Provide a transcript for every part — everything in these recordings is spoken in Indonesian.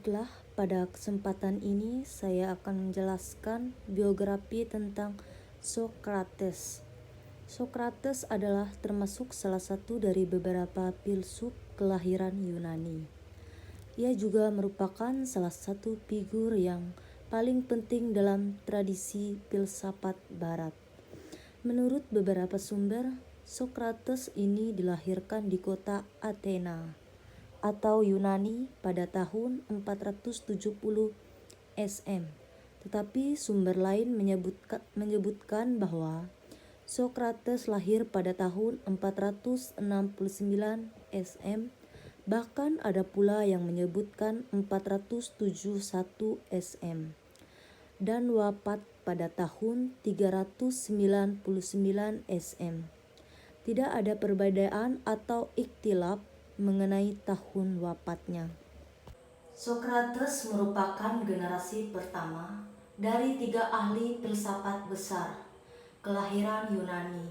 Baiklah, pada kesempatan ini saya akan menjelaskan biografi tentang Socrates. Socrates adalah termasuk salah satu dari beberapa filsuf kelahiran Yunani. Ia juga merupakan salah satu figur yang paling penting dalam tradisi filsafat barat. Menurut beberapa sumber, Socrates ini dilahirkan di kota Athena atau Yunani pada tahun 470 SM. Tetapi sumber lain menyebutkan bahwa Socrates lahir pada tahun 469 SM. Bahkan ada pula yang menyebutkan 471 SM dan wafat pada tahun 399 SM. Tidak ada perbedaan atau ikhtilaf mengenai tahun wafatnya. Socrates merupakan generasi pertama dari 3 ahli filsafat besar kelahiran Yunani,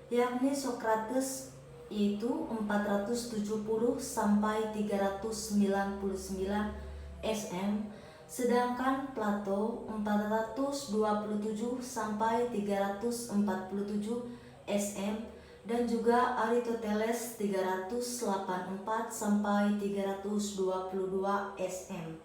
yakni Socrates yaitu 470 sampai 399 SM, sedangkan Plato 427 sampai 347 SM, dan juga Aristoteles 384 sampai 322 SM.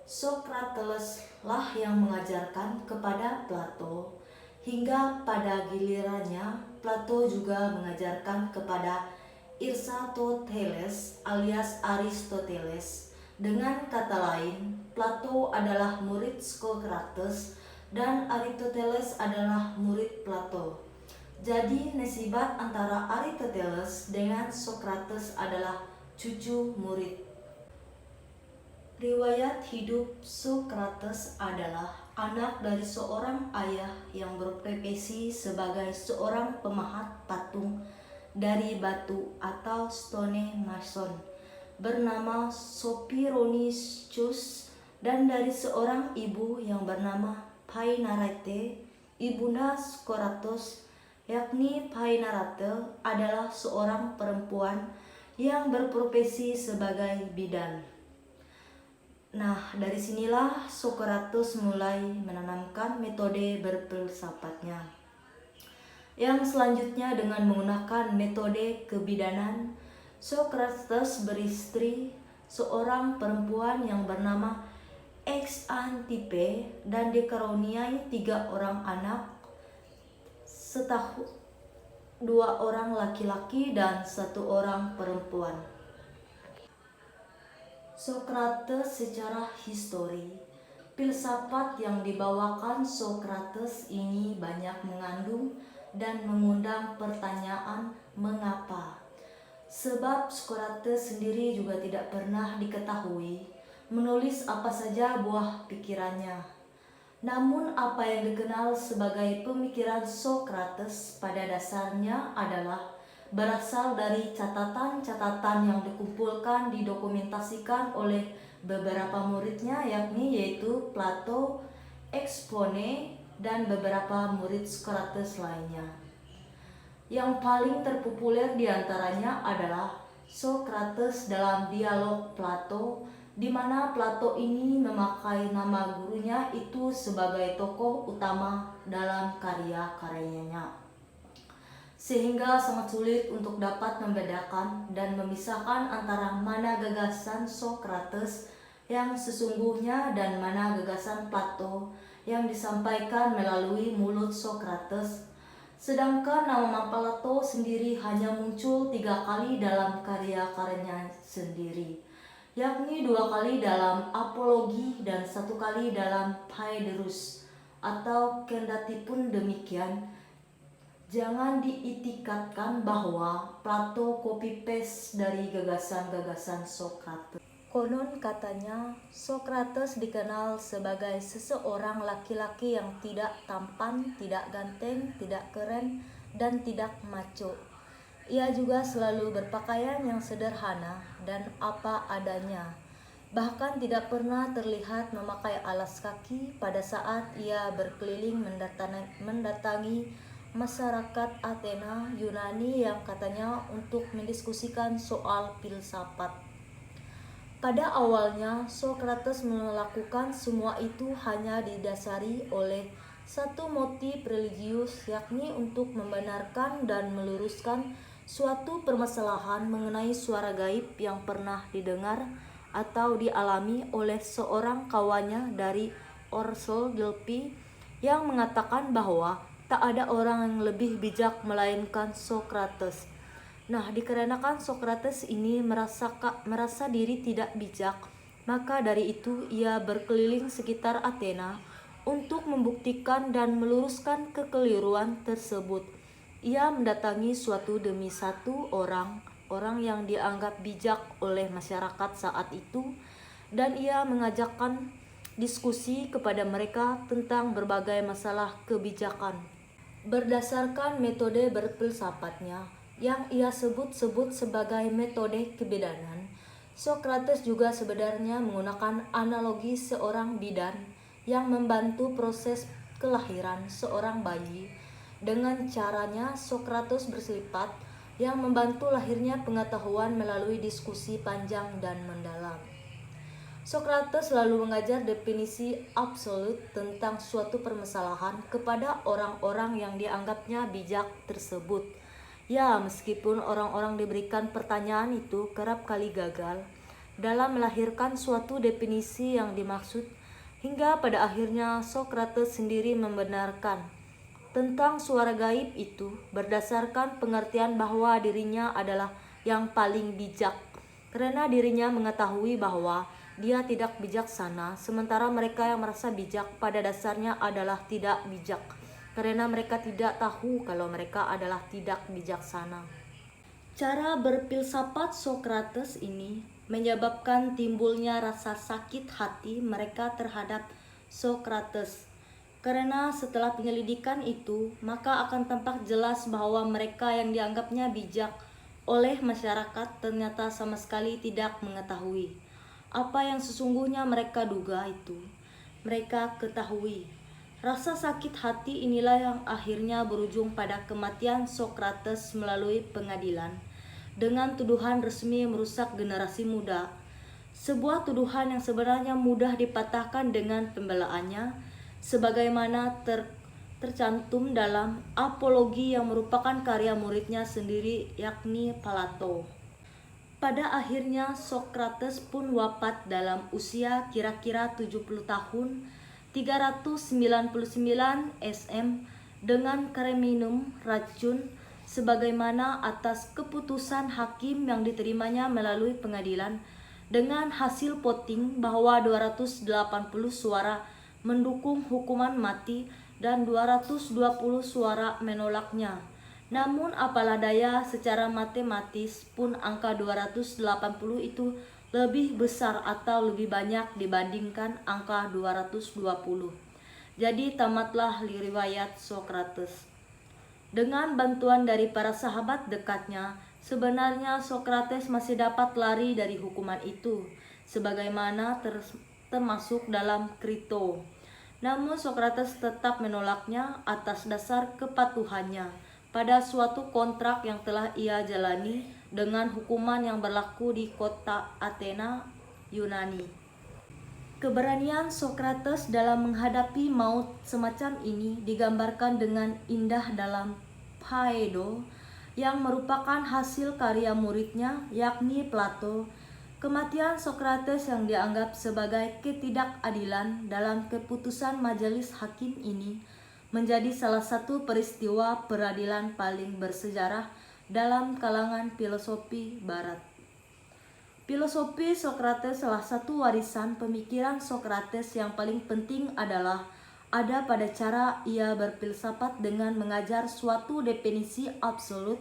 Socrates lah yang mengajarkan kepada Plato, hingga pada gilirannya Plato juga mengajarkan kepada Aristoteles alias Aristoteles. Dengan kata lain, Plato adalah murid Socrates dan Aristoteles adalah murid Plato. Jadi nisbat antara Aristoteles dengan Socrates adalah cucu murid. Riwayat hidup Socrates adalah anak dari seorang ayah yang berprofesi sebagai seorang pemahat patung dari batu atau stone mason bernama Sophronicius, dan dari seorang ibu yang bernama Painarete, ibunda Socrates, yakni Painarete adalah seorang perempuan yang berprofesi sebagai bidan. Nah, dari sinilah Socrates mulai menanamkan metode berfilsafatnya, yang selanjutnya dengan menggunakan metode kebidanan. Socrates beristri seorang perempuan yang bernama Xanthippe dan dikaruniai 3 orang anak, 2 orang laki-laki dan 1 orang perempuan. Socrates secara histori. Filsafat yang dibawakan Socrates ini banyak mengandung dan mengundang pertanyaan mengapa. Sebab Socrates sendiri juga tidak pernah diketahui menulis apa saja buah pikirannya. Namun apa yang dikenal sebagai pemikiran Socrates pada dasarnya adalah berasal dari catatan-catatan yang dikumpulkan didokumentasikan oleh beberapa muridnya, yaitu Plato, Xenophanes, dan beberapa murid Socrates lainnya. Yang paling terpopuler diantaranya adalah Socrates dalam dialog Plato, di mana Plato ini memakai nama gurunya itu sebagai tokoh utama dalam karya-karyanya, sehingga sangat sulit untuk dapat membedakan dan memisahkan antara mana gagasan Socrates yang sesungguhnya dan mana gagasan Plato yang disampaikan melalui mulut Socrates. Sedangkan nama Plato sendiri hanya muncul 3 kali dalam karya-karyanya sendiri, yakni 2 kali dalam Apologi dan 1 kali dalam Phaedrus. Atau kendatipun demikian, jangan diitikadkan bahwa Plato copy-paste dari gagasan-gagasan Socrates. Konon katanya, Socrates dikenal sebagai seseorang laki-laki yang tidak tampan, tidak ganteng, tidak keren, dan tidak maco. Ia juga selalu berpakaian yang sederhana dan apa adanya. Bahkan tidak pernah terlihat memakai alas kaki pada saat ia berkeliling mendatangi masyarakat Athena, Yunani, yang katanya untuk mendiskusikan soal filsafat. Pada awalnya, Socrates melakukan semua itu hanya didasari oleh satu motif religius, yakni untuk membenarkan dan meluruskan suatu permasalahan mengenai suara gaib yang pernah didengar atau dialami oleh seorang kawannya dari Orsel Delphi yang mengatakan bahwa tak ada orang yang lebih bijak melainkan Socrates. Nah, dikarenakan Socrates ini merasa diri tidak bijak, maka dari itu ia berkeliling sekitar Athena untuk membuktikan dan meluruskan kekeliruan tersebut. Ia mendatangi suatu demi satu orang yang dianggap bijak oleh masyarakat saat itu, dan ia mengajakkan diskusi kepada mereka tentang berbagai masalah kebijakan. Berdasarkan metode berfilsafatnya yang ia sebut-sebut sebagai metode kebidanan, Socrates juga sebenarnya menggunakan analogi seorang bidan yang membantu proses kelahiran seorang bayi. Dengan caranya, Socrates bersifat yang membantu lahirnya pengetahuan melalui diskusi panjang dan mendalam. Socrates selalu mengajar definisi absolut tentang suatu permasalahan kepada orang-orang yang dianggapnya bijak tersebut. Ya, meskipun orang-orang diberikan pertanyaan itu kerap kali gagal dalam melahirkan suatu definisi yang dimaksud, hingga pada akhirnya Socrates sendiri membenarkan tentang suara gaib itu berdasarkan pengertian bahwa dirinya adalah yang paling bijak, karena dirinya mengetahui bahwa dia tidak bijaksana, sementara mereka yang merasa bijak pada dasarnya adalah tidak bijak, karena mereka tidak tahu kalau mereka adalah tidak bijaksana. Cara berfilsafat Socrates ini menyebabkan timbulnya rasa sakit hati mereka terhadap Socrates. Karena setelah penyelidikan itu, maka akan tampak jelas bahwa mereka yang dianggapnya bijak oleh masyarakat ternyata sama sekali tidak mengetahui apa yang sesungguhnya mereka duga itu mereka ketahui. Rasa sakit hati inilah yang akhirnya berujung pada kematian Socrates melalui pengadilan dengan tuduhan resmi merusak generasi muda. Sebuah tuduhan yang sebenarnya mudah dipatahkan dengan pembelaannya, sebagaimana tercantum dalam Apologi yang merupakan karya muridnya sendiri, yakni Plato. Pada akhirnya Socrates pun wafat dalam usia kira-kira 70 tahun 399 SM dengan kreminum racun, sebagaimana atas keputusan hakim yang diterimanya melalui pengadilan dengan hasil voting bahwa 280 suara mendukung hukuman mati dan 220 suara menolaknya. Namun apalah daya, secara matematis pun angka 280 itu lebih besar atau lebih banyak dibandingkan angka 220. Jadi tamatlah riwayat Socrates. Dengan bantuan dari para sahabat dekatnya, sebenarnya Socrates masih dapat lari dari hukuman itu, sebagaimana termasuk dalam Krito. Namun Socrates tetap menolaknya atas dasar kepatuhannya pada suatu kontrak yang telah ia jalani dengan hukuman yang berlaku di kota Athena, Yunani. Keberanian Socrates dalam menghadapi maut semacam ini digambarkan dengan indah dalam Phaedo yang merupakan hasil karya muridnya, yakni Plato. Kematian Socrates yang dianggap sebagai ketidakadilan dalam keputusan majelis hakim ini menjadi salah satu peristiwa peradilan paling bersejarah dalam kalangan filosofi barat. Filosofi Socrates, salah satu warisan pemikiran Socrates yang paling penting adalah ada pada cara ia berfilsafat dengan mengajar suatu definisi absolut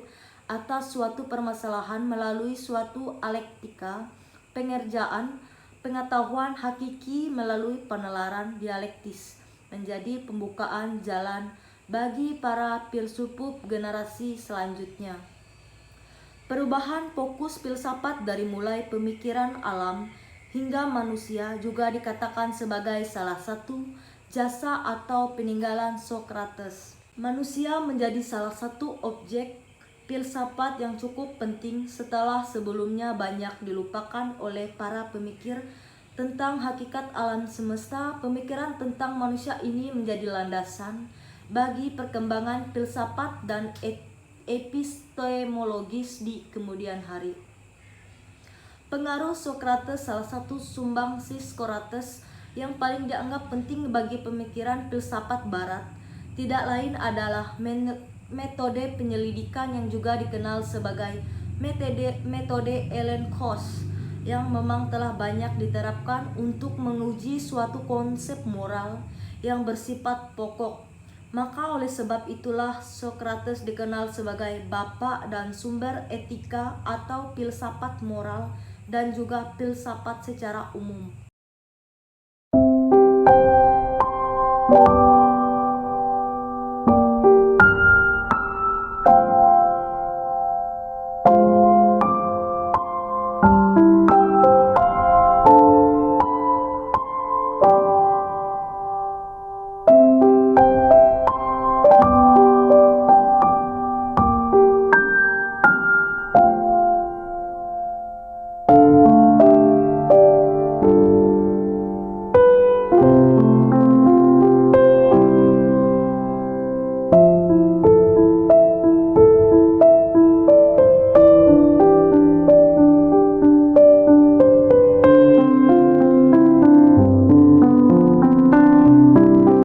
atas suatu permasalahan melalui suatu alektika, pengerjaan, pengetahuan hakiki melalui penalaran dialektis, menjadi pembukaan jalan bagi para filsuf generasi selanjutnya. Perubahan fokus filsafat dari mulai pemikiran alam hingga manusia juga dikatakan sebagai salah satu jasa atau peninggalan Socrates. Manusia menjadi salah satu objek filsafat yang cukup penting setelah sebelumnya banyak dilupakan oleh para pemikir tentang hakikat alam semesta. Pemikiran tentang manusia ini menjadi landasan bagi perkembangan filsafat dan epistemologis di kemudian hari. Pengaruh Socrates. Salah satu sumbangsi Socrates yang paling dianggap penting bagi pemikiran filsafat barat tidak lain adalah metode penyelidikan yang juga dikenal sebagai metode Elenchos, yang memang telah banyak diterapkan untuk menguji suatu konsep moral yang bersifat pokok. Maka oleh sebab itulah Socrates dikenal sebagai bapak dan sumber etika atau filsafat moral dan juga filsafat secara umum.